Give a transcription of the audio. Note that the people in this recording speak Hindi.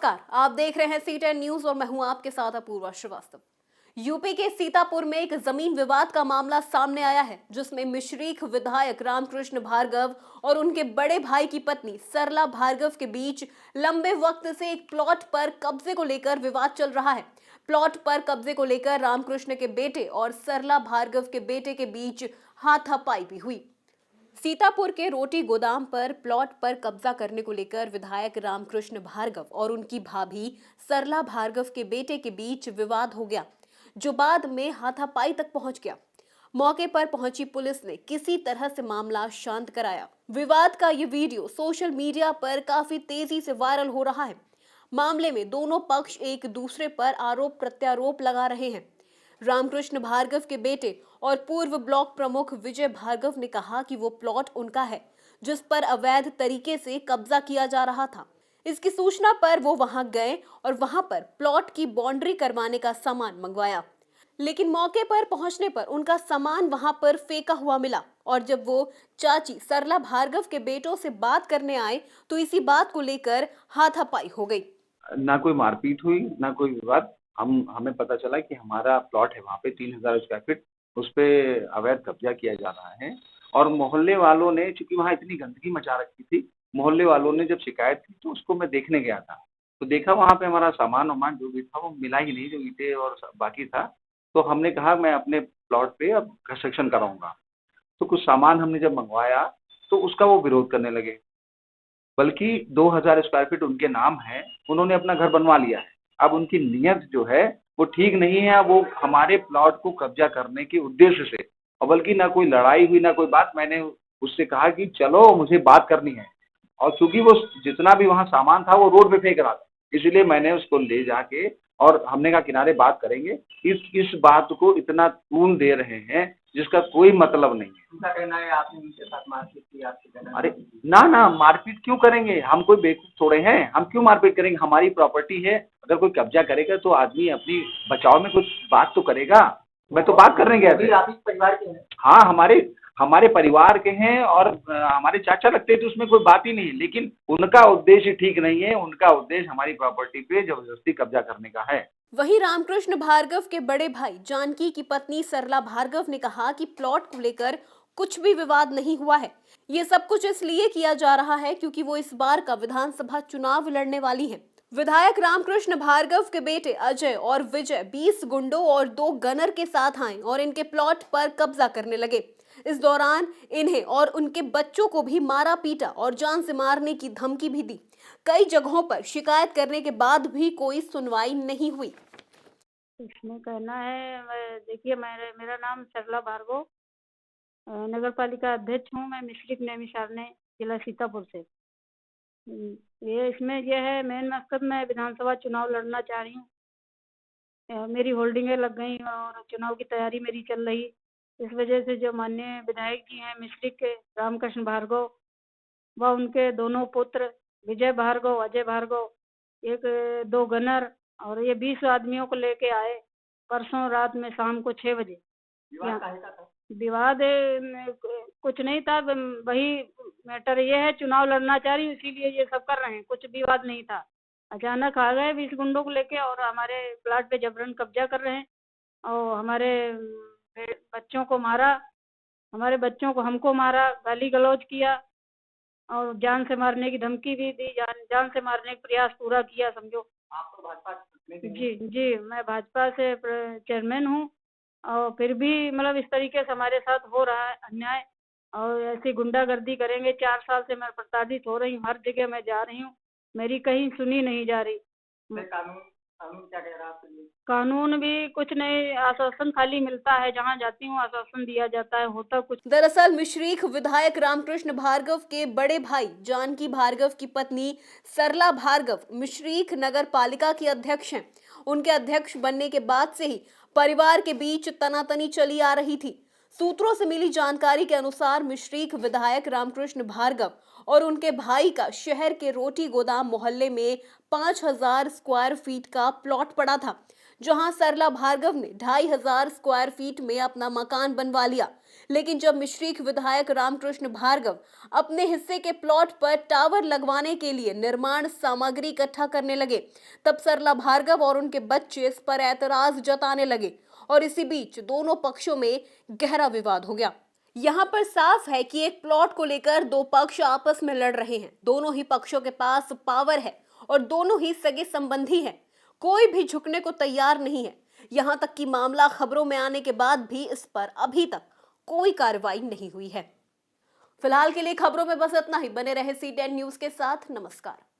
नमस्कार, आप देख रहे हैं C10 न्यूज और मैं हूं आपके साथ अपूर्वा श्रीवास्तव। यूपी के सीतापुर में एक जमीन विवाद का मामला सामने आया है, जिसमें मिश्रीख विधायक रामकृष्ण भार्गव और उनके बड़े भाई की पत्नी सरला भार्गव के बीच लंबे वक्त से एक प्लॉट पर कब्जे को लेकर विवाद चल रहा है। प्लॉट पर कब्जे को लेकर रामकृष्ण के बेटे और सरला भार्गव के बेटे के बीच हाथापाई भी हुई। सीतापुर के रोटी गोदाम पर प्लॉट पर कब्जा करने को लेकर विधायक रामकृष्ण भार्गव और उनकी भाभी सरला भार्गव के बेटे के बीच विवाद हो गया, जो बाद में हाथापाई तक पहुंच गया। मौके पर पहुंची पुलिस ने किसी तरह से मामला शांत कराया। विवाद का ये वीडियो सोशल मीडिया पर काफी तेजी से वायरल हो रहा है। मामले में दोनों पक्ष एक दूसरे पर आरोप प्रत्यारोप लगा रहे हैं। रामकृष्ण भार्गव के बेटे और पूर्व ब्लॉक प्रमुख विजय भार्गव ने कहा कि वो प्लॉट उनका है, जिस पर अवैध तरीके से कब्जा किया जा रहा था। इसकी सूचना पर वो वहां गए और वहां पर प्लॉट की बाउंड्री करवाने का सामान मंगवाया, लेकिन मौके पर पहुंचने पर उनका सामान वहां पर फेंका हुआ मिला और जब वो चाची सरला भार्गव के बेटों से बात करने आए तो इसी बात को लेकर हाथापाई हो गई। ना कोई मारपीट हुई, ना कोई विवाद। हमें पता चला कि हमारा प्लॉट है वहाँ पे 3000 स्क्वायर फीट, उस पे अवैध कब्जा किया जा रहा है। और मोहल्ले वालों ने, चूंकि वहाँ इतनी गंदगी मचा रखी थी, मोहल्ले वालों ने जब शिकायत की तो उसको मैं देखने गया था। तो देखा वहाँ पे हमारा सामान वामान जो भी था वो मिला ही नहीं, जो ईंटें और बाकी था। तो हमने कहा मैं अपने प्लॉट पे अब कंस्ट्रक्शन कराऊंगा। तो कुछ सामान हमने जब मंगवाया तो उसका वो विरोध करने लगे, बल्कि 2000 स्क्वायर फीट उनके नाम है, उन्होंने अपना घर बनवा लिया है। अब उनकी नीयत जो है वो ठीक नहीं है, वो हमारे प्लॉट को कब्जा करने के उद्देश्य से, और बल्कि ना कोई लड़ाई हुई ना कोई बात। मैंने उससे कहा कि चलो मुझे बात करनी है, और चूंकि वो जितना भी वहाँ सामान था वो रोड पे फेंक रहा था, इसलिए मैंने उसको ले जाके और हमने कहा किनारे बात करेंगे। इस बात को इतना तूल दे रहे हैं जिसका कोई मतलब नहीं है। उनका कहना है आपने उनके साथ मारपीट की, आपके कहना अरे ना ना, मारपीट क्यों करेंगे? हम कोई बेवकूफ थोड़े हैं, हम क्यों मारपीट करेंगे? हमारी प्रॉपर्टी है, अगर कोई कब्जा करेगा तो आदमी अपनी बचाव में कुछ बात तो करेगा। मैं तो बात करने गया था। आप इस परिवार के हैं? हाँ, हमारे परिवार के हैं और हमारे चाचा लगते हैं, तो उसमें कोई बात ही नहीं है। लेकिन उनका उद्देश्य ठीक नहीं है, उनका उद्देश्य हमारी प्रॉपर्टी पे जबरदस्ती कब्जा करने का है। वहीं रामकृष्ण भार्गव के बड़े भाई जानकी की पत्नी सरला भार्गव ने कहा कि प्लॉट को लेकर कुछ भी विवाद नहीं हुआ है। ये सब कुछ इसलिए किया जा रहा है क्योंकि वो इस बार का विधानसभा चुनाव लड़ने वाली हैं। विधायक रामकृष्ण भार्गव के बेटे अजय और विजय 20 गुंडों और 2 गनर के साथ आए और इनके प्लॉट पर कब्जा करने लगे। इस दौरान इन्हें और उनके बच्चों को भी मारा पीटा और जान से मारने की धमकी भी दी। कई जगहों पर शिकायत करने के बाद भी कोई सुनवाई नहीं हुई। इसमें कहना है, देखिए मेरा नाम सरला भार्गव, नगर पालिका अध्यक्ष हूँ। मैं मिश्रिक नैमिषारण्य जिला सीतापुर से। ये इसमें यह है, मेन मकसद मैं विधानसभा चुनाव लड़ना चाह रही हूँ। मेरी होल्डिंगें लग गई और चुनाव की तैयारी मेरी चल रही। इस वजह से जो माननीय विधायक जी हैं मिश्रिक के रामकृष्ण भार्गव व उनके दोनों पुत्र विजय भार्गव, अजय भार्गव, एक 2 गनर और ये 20 आदमियों को लेके आए परसों रात में शाम को 6 बजे। विवाद कुछ नहीं था, वही मैटर ये है, चुनाव लड़ना चाह रही, इसीलिए ये सब कर रहे हैं। कुछ विवाद नहीं था। अचानक आ गए 20 गुंडों को लेके और हमारे प्लाट पे जबरन कब्जा कर रहे हैं और हमारे बच्चों को मारा, हमारे बच्चों को हमको मारा, गाली गलौज किया और जान से मारने की धमकी भी दी। जान से मारने का प्रयास पूरा किया, समझो। आप तो भाजपा जी, मैं भाजपा से चेयरमैन हूँ और फिर भी मतलब इस तरीके से हमारे साथ हो रहा है अन्याय और ऐसी गुंडागर्दी करेंगे। 4 साल से मैं प्रताड़ित हो रही हूँ, हर जगह मैं जा रही हूँ, मेरी कहीं सुनी नहीं जा रही। कानून क्या कह रहा है आपके लिए? कानून भी कुछ नहीं, आश्वासन खाली मिलता है, जहाँ जाती हूँ आश्वासन दिया जाता है, होता कुछ। दरअसल मिश्रीख विधायक रामकृष्ण भार्गव के बड़े भाई जानकी भार्गव की पत्नी सरला भार्गव मिश्रीख नगर पालिका की अध्यक्ष हैं। उनके अध्यक्ष बनने के बाद से ही परिवार के बीच तनातनी चली आ रही थी। सूत्रों से मिली जानकारी के अनुसार मिश्रीख विधायक रामकृष्ण भार्गव और उनके भाई का शहर के रोटी गोदाम मोहल्ले में 5000 स्क्वायर फीट का प्लॉट पड़ा था, जहां सरला भार्गव ने 2500 स्क्वायर फीट में अपना मकान बनवा लिया। लेकिन जब मिश्रीख विधायक रामकृष्ण भार्गव अपने हिस्से के प्लॉट पर टावर लगवाने के लिए निर्माण सामग्री इकट्ठा करने लगे, तब सरला भार्गव और उनके बच्चे इस पर ऐतराज जताने लगे और इसी बीच दोनों पक्षों में गहरा विवाद हो गया। यहाँ पर साफ है कि एक प्लॉट को लेकर दो पक्ष आपस में लड़ रहे हैं। दोनों ही पक्षों के पास पावर है और दोनों ही सगे संबंधी हैं। कोई भी झुकने को तैयार नहीं है। यहाँ तक कि मामला खबरों में आने के बाद भी इस पर अभी तक कोई कार्रवाई नहीं हुई है। फिलहाल के लिए खबरों में बस इतना ही। बने रहे C10 न्यूज के साथ। नमस्कार।